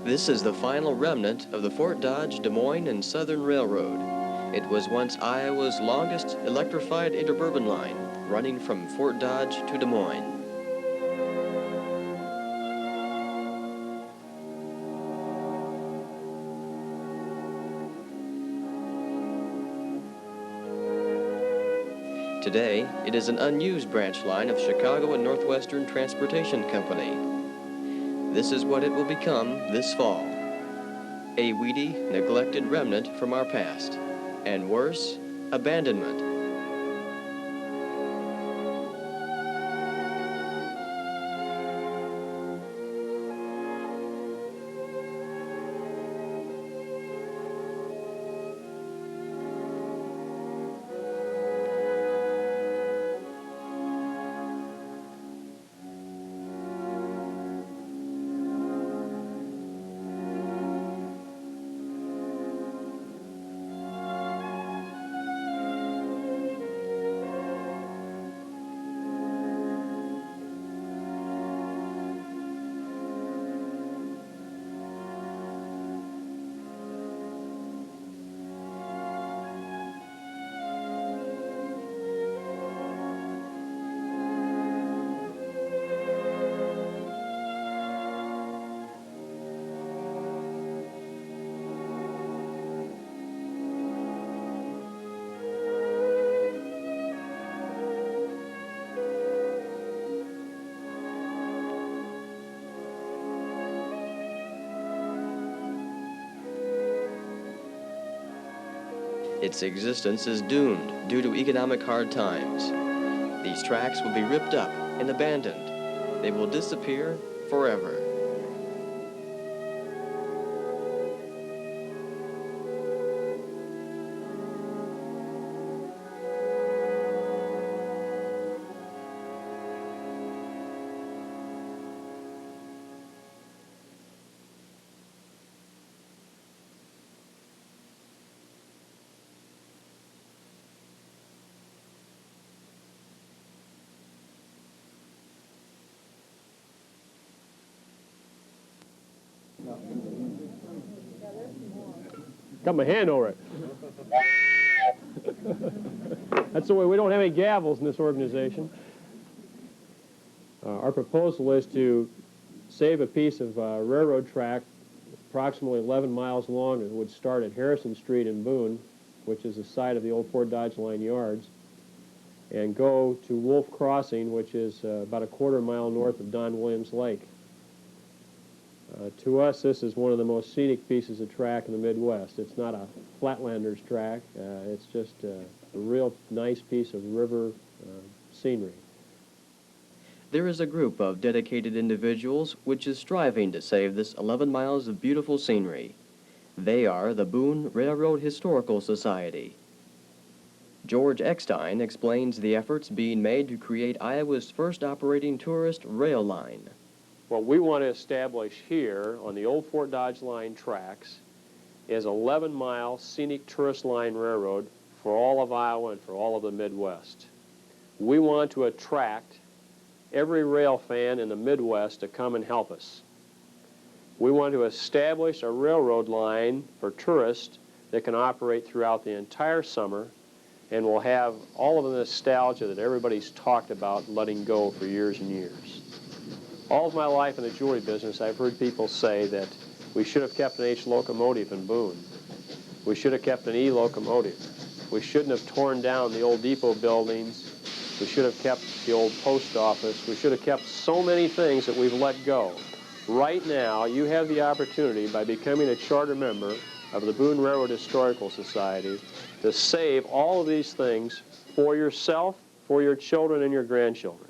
This is the final remnant of the Fort Dodge, Des Moines, and Southern Railroad. It was once Iowa's longest electrified interurban line, running from Fort Dodge to Des Moines. Today, it is an unused branch line of Chicago and Northwestern Transportation Company. This is what it will become this fall. A weedy, neglected remnant from our past. And worse, abandonment. Its existence is doomed due to economic hard times. These tracks will be ripped up and abandoned. They will disappear forever. Got my hand over it. That's the way. We don't have any gavels in this organization. Our proposal is to save a piece of railroad track approximately 11 miles long. It would start at Harrison Street in Boone, which is the site of the old Fort Dodge Line yards, and go to Wolf Crossing, which is about a quarter mile north of Don Williams Lake. To us, this is one of the most scenic pieces of track in the Midwest. It's not a flatlander's track. It's just a real nice piece of river scenery. There is a group of dedicated individuals which is striving to save this 11 miles of beautiful scenery. They are the Boone Railroad Historical Society. George Eckstein explains the efforts being made to create Iowa's first operating tourist rail line. What we want to establish here on the old Fort Dodge Line tracks is 11-mile scenic tourist line railroad for all of Iowa and for all of the Midwest. We want to attract every rail fan in the Midwest to come and help us. We want to establish a railroad line for tourists that can operate throughout the entire summer and will have all of the nostalgia that everybody's talked about letting go for years and years. All of my life in the jewelry business, I've heard people say that we should have kept an H locomotive in Boone. We should have kept an E locomotive. We shouldn't have torn down the old depot buildings. We should have kept the old post office. We should have kept so many things that we've let go. Right now, you have the opportunity, by becoming a charter member of the Boone Railroad Historical Society, to save all of these things for yourself, for your children, and your grandchildren.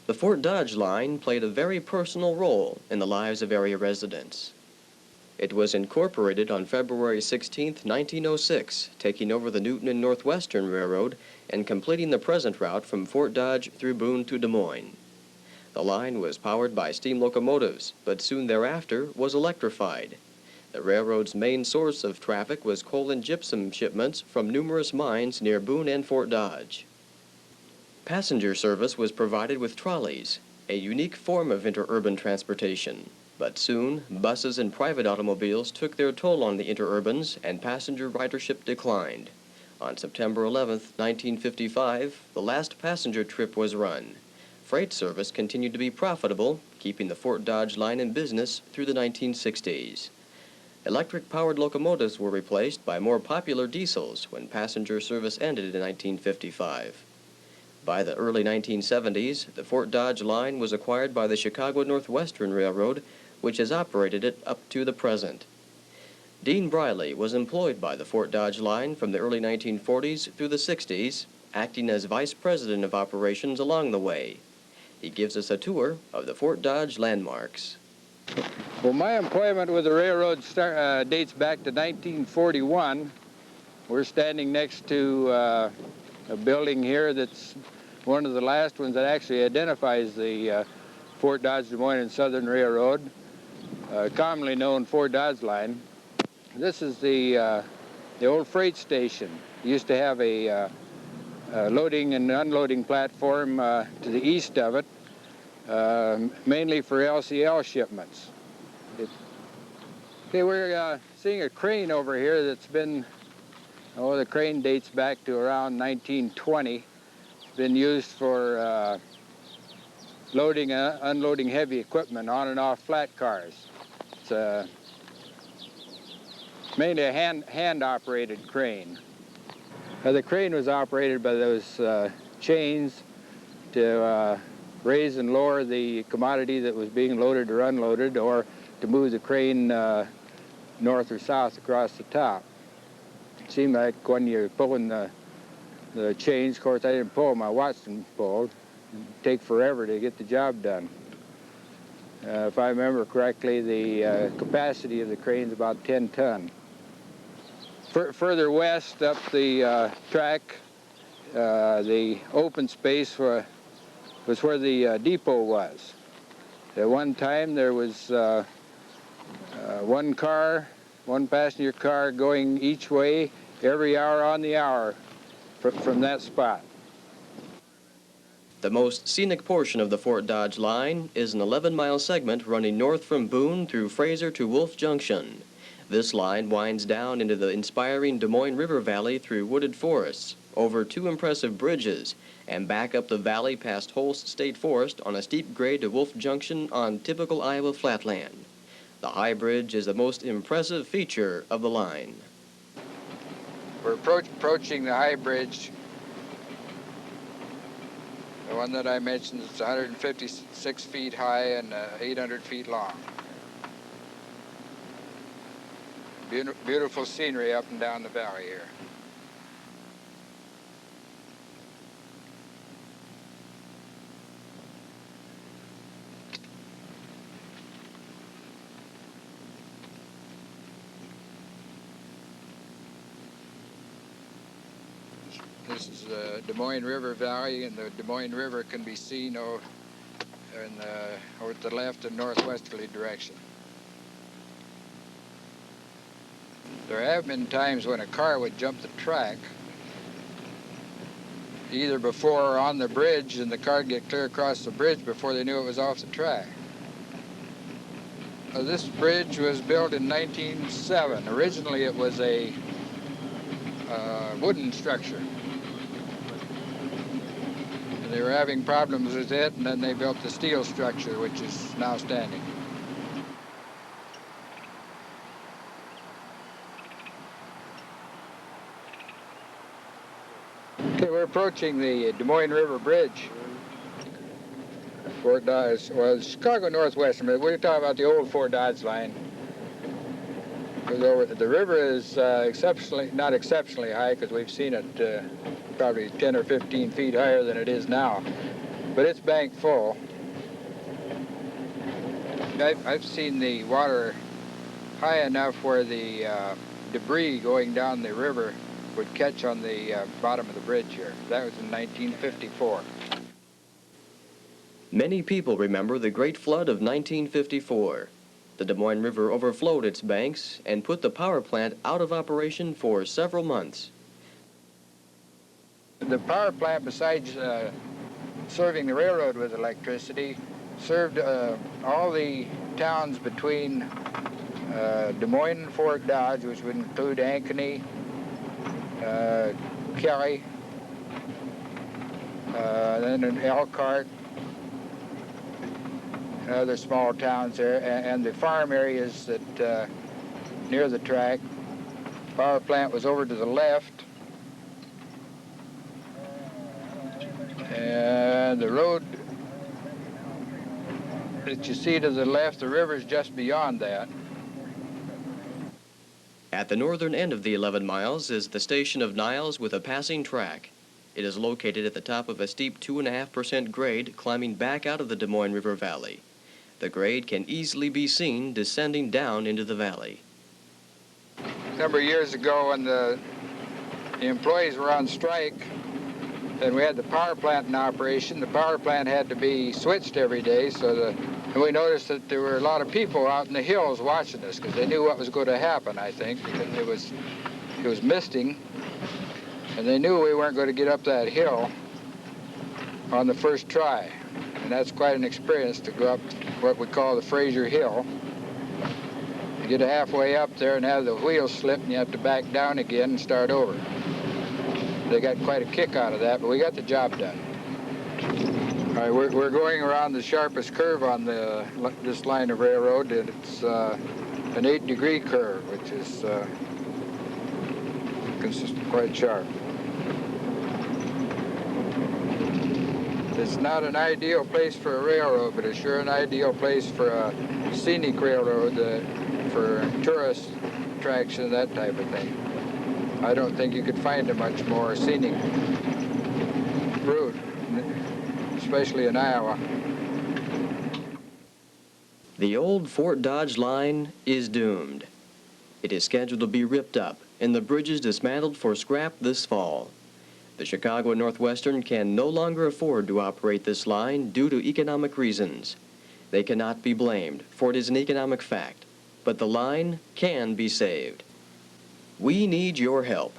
The Fort Dodge Line played a very personal role in the lives of area residents. It was incorporated on February 16, 1906, taking over the Newton and Northwestern Railroad and completing the present route from Fort Dodge through Boone to Des Moines. The line was powered by steam locomotives, but soon thereafter was electrified. The railroad's main source of traffic was coal and gypsum shipments from numerous mines near Boone and Fort Dodge. Passenger service was provided with trolleys, a unique form of interurban transportation, But soon, buses and private automobiles took their toll on the interurbans and passenger ridership declined. On September 11, 1955, the last passenger trip was run. Freight service continued to be profitable, keeping the Fort Dodge line in business through the 1960s. Electric-powered locomotives were replaced by more popular diesels when passenger service ended in 1955. By the early 1970s, the Fort Dodge line was acquired by the Chicago Northwestern Railroad, which has operated it up to the present. Dean Briley was employed by the Fort Dodge line from the early 1940s through the 60s, acting as vice president of operations along the way. He gives us a tour of the Fort Dodge landmarks. Well, my employment with the railroad dates back to 1941. We're standing next to a building here that's one of the last ones that actually identifies the Fort Dodge, Moines Southern Railroad, commonly known Fort Dodge line. This is the old freight station. It used to have a loading and unloading platform to the east of it, mainly for LCL shipments. Okay, we're seeing a crane over here that's been, the crane dates back to around 1920. It's been used for loading and unloading heavy equipment on and off flat cars. It's mainly a hand-operated crane. The crane was operated by those chains to raise and lower the commodity that was being loaded or unloaded, or to move the crane north or south across the top. It seemed like when you're pulling the chains, of course I didn't pull, my Watson pulled. It'd take forever to get the job done. If I remember correctly, the capacity of the crane is about 10 ton. Further west up the track, the open space was where the depot was. At one time there was one passenger car going each way every hour on the hour from that spot. The most scenic portion of the Fort Dodge line is an 11-mile segment running north from Boone through Fraser to Wolf Junction. This line winds down into the inspiring Des Moines River Valley through wooded forests, over 2 impressive bridges, and back up the valley past Holst State Forest on a steep grade to Wolf Junction on typical Iowa flatland. The high bridge is the most impressive feature of the line. We're approaching the high bridge. The one that I mentioned is 156 feet high and 800 feet long. Beautiful scenery up and down the valley here. This is the Des Moines River Valley, and the Des Moines River can be seen over to the left and northwesterly direction. There have been times when a car would jump the track, either before or on the bridge, and the car would get clear across the bridge before they knew it was off the track. This bridge was built in 1907. Originally it was a wooden structure. They were having problems with it, and then they built the steel structure, which is now standing. Okay, we're approaching the Des Moines River Bridge. Fort Dodge, well, Chicago Northwestern, but we're talking about the old Fort Dodge line. The river is not exceptionally high, because we've seen it probably 10 or 15 feet higher than it is now, but it's bank full. I've seen the water high enough where the debris going down the river would catch on the bottom of the bridge here. That was in 1954. Many people remember the Great Flood of 1954. The Des Moines River overflowed its banks and put the power plant out of operation for several months. The power plant, besides serving the railroad with electricity, served all the towns between Des Moines and Fort Dodge, which would include Ankeny, Kelly, then in Elkhart, other small towns there, and the farm areas that near the track. Power plant was over to the left, and the road that you see to the left, the river's just beyond that. At the northern end of the 11 miles is the station of Niles with a passing track. It is located at the top of a steep 2.5% grade climbing back out of the Des Moines River Valley. The grade can easily be seen descending down into the valley. A number of years ago, when the employees were on strike and we had the power plant in operation, the power plant had to be switched every day, and we noticed that there were a lot of people out in the hills watching us because they knew what was going to happen, I think, because it was misting, and they knew we weren't going to get up that hill on the first try. And that's quite an experience to go up what we call the Fraser Hill. You get halfway up there and have the wheels slip, and you have to back down again and start over. They got quite a kick out of that, but we got the job done. All right, we're going around the sharpest curve on this line of railroad, and it's an 8-degree curve, which is quite sharp. It's not an ideal place for a railroad, but it's sure an ideal place for a scenic railroad, for tourist attraction, that type of thing. I don't think you could find a much more scenic route, especially in Iowa. The old Fort Dodge line is doomed. It is scheduled to be ripped up and the bridges dismantled for scrap this fall. The Chicago and Northwestern can no longer afford to operate this line due to economic reasons. They cannot be blamed, for it is an economic fact, but the line can be saved. We need your help.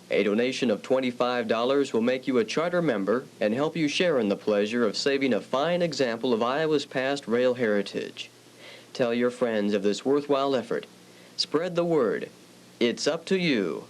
A donation of $25 will make you a charter member and help you share in the pleasure of saving a fine example of Iowa's past rail heritage. Tell your friends of this worthwhile effort. Spread the word. It's up to you.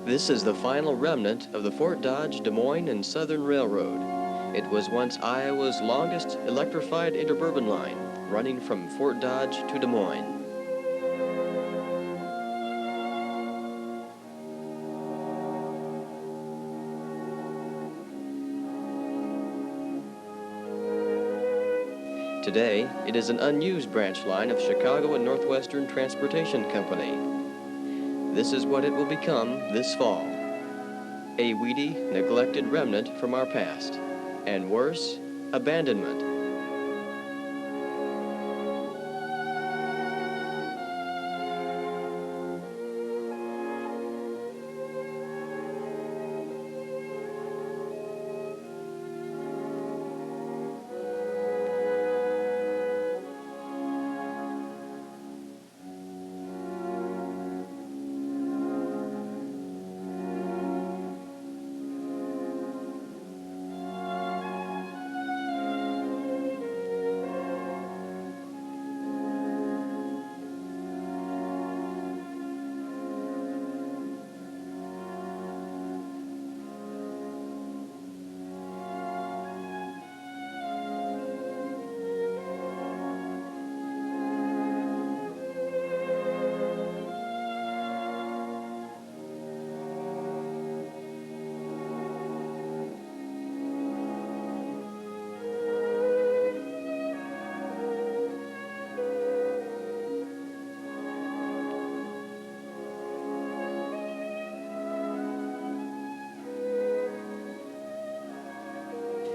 This is the final remnant of the Fort Dodge, Des Moines, and Southern Railroad. It was once Iowa's longest electrified interurban line, running from Fort Dodge to Des Moines. Today, it is an unused branch line of Chicago and Northwestern Transportation Company. This is what it will become this fall. A weedy, neglected remnant from our past. And worse, abandonment.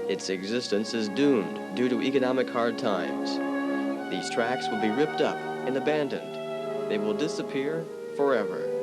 Its existence is doomed due to economic hard times. These tracks will be ripped up and abandoned. They will disappear forever.